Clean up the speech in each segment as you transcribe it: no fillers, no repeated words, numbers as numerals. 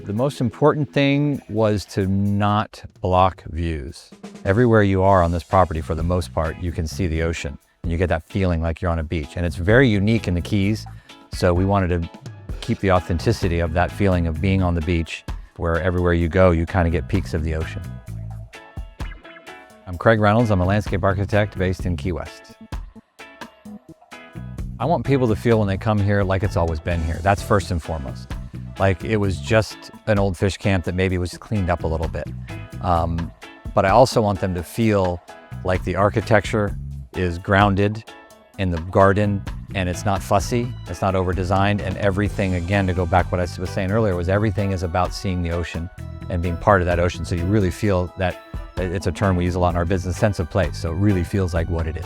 The most important thing was to not block views. Everywhere you are on this property, for the most part, you can see the ocean and you get that feeling like you're on a beach. And it's very unique in the Keys. So we wanted to keep the authenticity of that feeling of being on the beach, where everywhere you go, you kind of get peeks of the ocean. I'm Craig Reynolds. I'm a landscape architect based in Key West. I want people to feel when they come here like it's always been here. That's first and foremost. Like it was just an old fish camp that maybe was cleaned up a little bit. But I also want them to feel like the architecture is grounded in the garden and it's not fussy, it's not over-designed, and everything, again, to go back what I was saying earlier, was everything is about seeing the ocean and being part of that ocean. So you really feel that, it's a term we use a lot in our business, sense of place. So it really feels like what it is.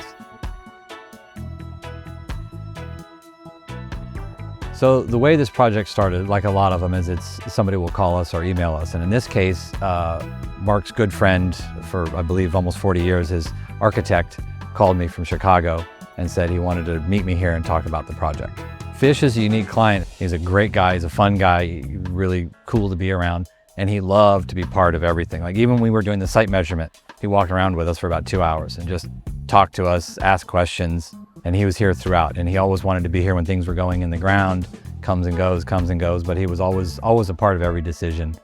So the way this project started, like a lot of them, is somebody will call us or email us. And in this case, Mark's good friend for, I believe, almost 40 years, his architect, called me from Chicago and said he wanted to meet me here and talk about the project. Fish is a unique client. He's a great guy, he's a fun guy, really cool to be around. And he loved to be part of everything. Like even when we were doing the site measurement, he walked around with us for about 2 hours and just talked to us, asked questions. And he was here throughout, and he always wanted to be here when things were going in the ground, comes and goes, but he was always a part of every decision.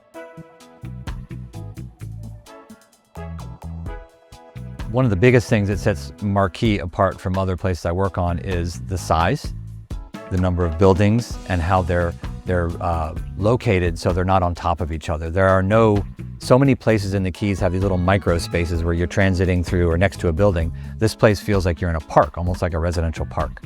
One of the biggest things that sets Marquee apart from other places I work on is the size, the number of buildings, and how they're located so they're not on top of each other. There are so many places in the Keys have these little micro spaces where you're transiting through or next to a building. This place feels like you're in a park, almost like a residential park.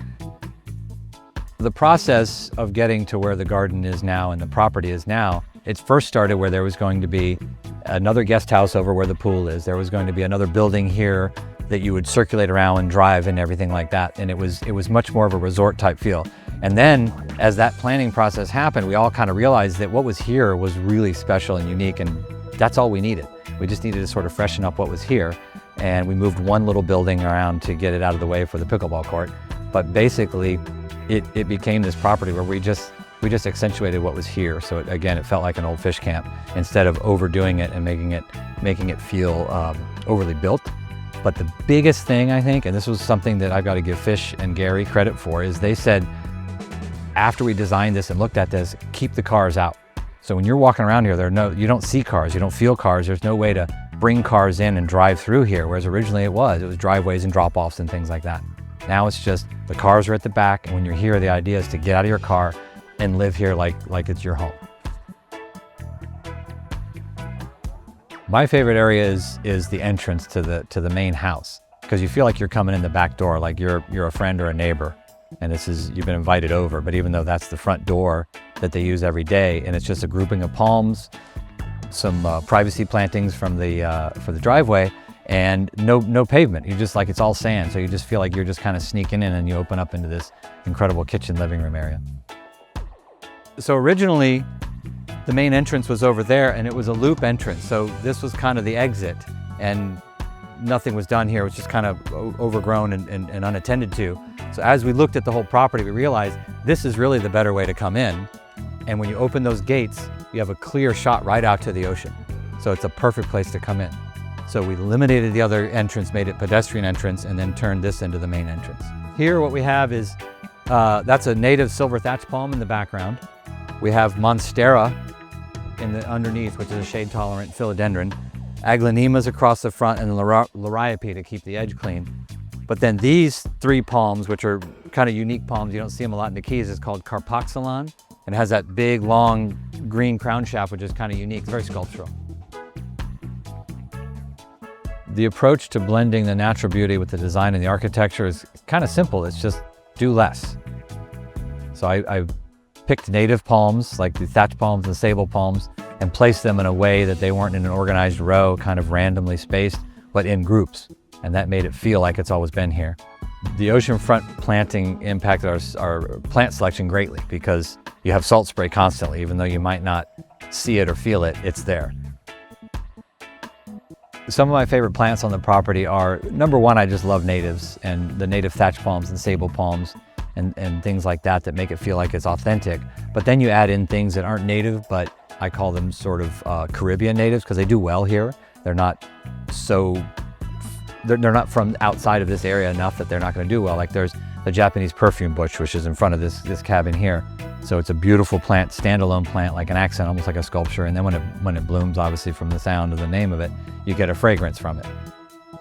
The process of getting to where the garden is now and the property is now, it first started where there was going to be another guest house over where the pool is. There was going to be another building here that you would circulate around and drive and everything like that. And it was much more of a resort type feel. And then as that planning process happened, we all kind of realized that what was here was really special and unique, and that's all we needed. We just needed to sort of freshen up what was here. And we moved one little building around to get it out of the way for the pickleball court. But basically, it became this property where we just accentuated what was here. So it felt like an old fish camp instead of overdoing it and making it feel overly built. But the biggest thing, I think, and this was something that I've got to give Fish and Gary credit for, is they said, after we designed this and looked at this, keep the cars out. So when you're walking around here, you don't see cars, you don't feel cars, there's no way to bring cars in and drive through here, whereas originally it was driveways and drop-offs and things like that. Now it's just, the cars are at the back, and when you're here, the idea is to get out of your car and live here like it's your home. My favorite area is the entrance to the main house, because you feel like you're coming in the back door, like you're a friend or a neighbor, and you've been invited over. But even though that's the front door that they use every day, and it's just a grouping of palms, some privacy plantings from for the driveway, and no pavement. You just, like, it's all sand, so you just feel like you're just kind of sneaking in, and you open up into this incredible kitchen living room area. So originally, the main entrance was over there, and it was a loop entrance. So this was kind of the exit, and nothing was done here. It was just kind of overgrown and unattended to. So as we looked at the whole property, we realized this is really the better way to come in. And when you open those gates, you have a clear shot right out to the ocean. So it's a perfect place to come in. So we eliminated the other entrance, made it pedestrian entrance, and then turned this into the main entrance. Here what we have is, that's a native silver thatch palm in the background. We have monstera underneath, which is a shade-tolerant philodendron. Aglaonemas across the front, and liriope to keep the edge clean. But then these three palms, which are kind of unique palms, you don't see them a lot in the Keys, is called carpoxylon. And it has that big, long green crown shaft, which is kind of unique. It's very sculptural. The approach to blending the natural beauty with the design and the architecture is kind of simple. It's just do less. So I picked native palms, like the thatch palms and sable palms, and placed them in a way that they weren't in an organized row, kind of randomly spaced, but in groups. And that made it feel like it's always been here. The oceanfront planting impacted our plant selection greatly, because you have salt spray constantly. Even though you might not see it or feel it, it's there. Some of my favorite plants on the property are, number one, I just love natives, and the native thatch palms and sable palms and things like that make it feel like it's authentic. But then you add in things that aren't native, but I call them sort of Caribbean natives because they do well here. They're not they're not from outside of this area enough that they're not going to do well. Like there's the Japanese perfume bush, which is in front of this cabin here. So it's a beautiful plant, standalone plant, like an accent, almost like a sculpture. And then when it blooms, obviously from the sound of the name of it, you get a fragrance from it.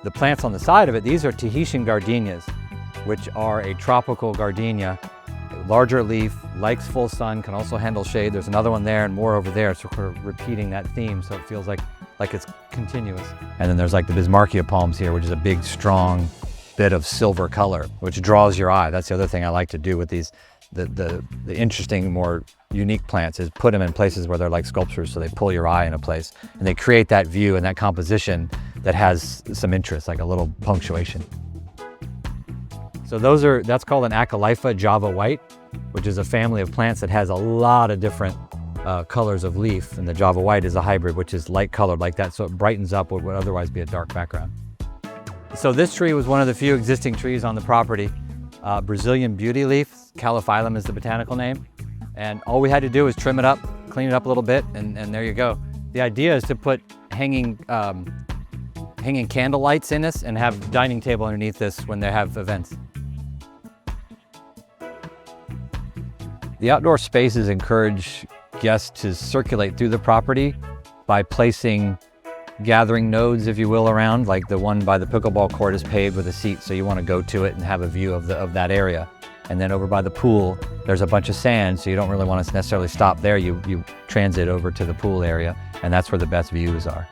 The plants on the side of it, these are Tahitian gardenias, which are a tropical gardenia, larger leaf, likes full sun, can also handle shade. There's another one there and more over there. So we're repeating that theme, so it feels like it's continuous. And then there's like the Bismarckia palms here, which is a big, strong bit of silver color, which draws your eye. That's the other thing I like to do with these, the interesting, more unique plants, is put them in places where they're like sculptures, so they pull your eye in a place, and they create that view and that composition that has some interest, like a little punctuation. So that's called an Acalypha Java White, which is a family of plants that has a lot of different colors of leaf, and the Java White is a hybrid, which is light colored like that, so it brightens up what would otherwise be a dark background. So this tree was one of the few existing trees on the property. Brazilian beauty leaf, Calophyllum is the botanical name, and all we had to do was trim it up, clean it up a little bit, and there you go. The idea is to put hanging candle lights in this and have a dining table underneath this when they have events. The outdoor spaces encourage guests to circulate through the property by placing gathering nodes, if you will, around. Like the one by the pickleball court is paved with a seat, so you want to go to it and have a view of that area. And then over by the pool, there's a bunch of sand, so you don't really want to necessarily stop there. You transit over to the pool area, and that's where the best views are.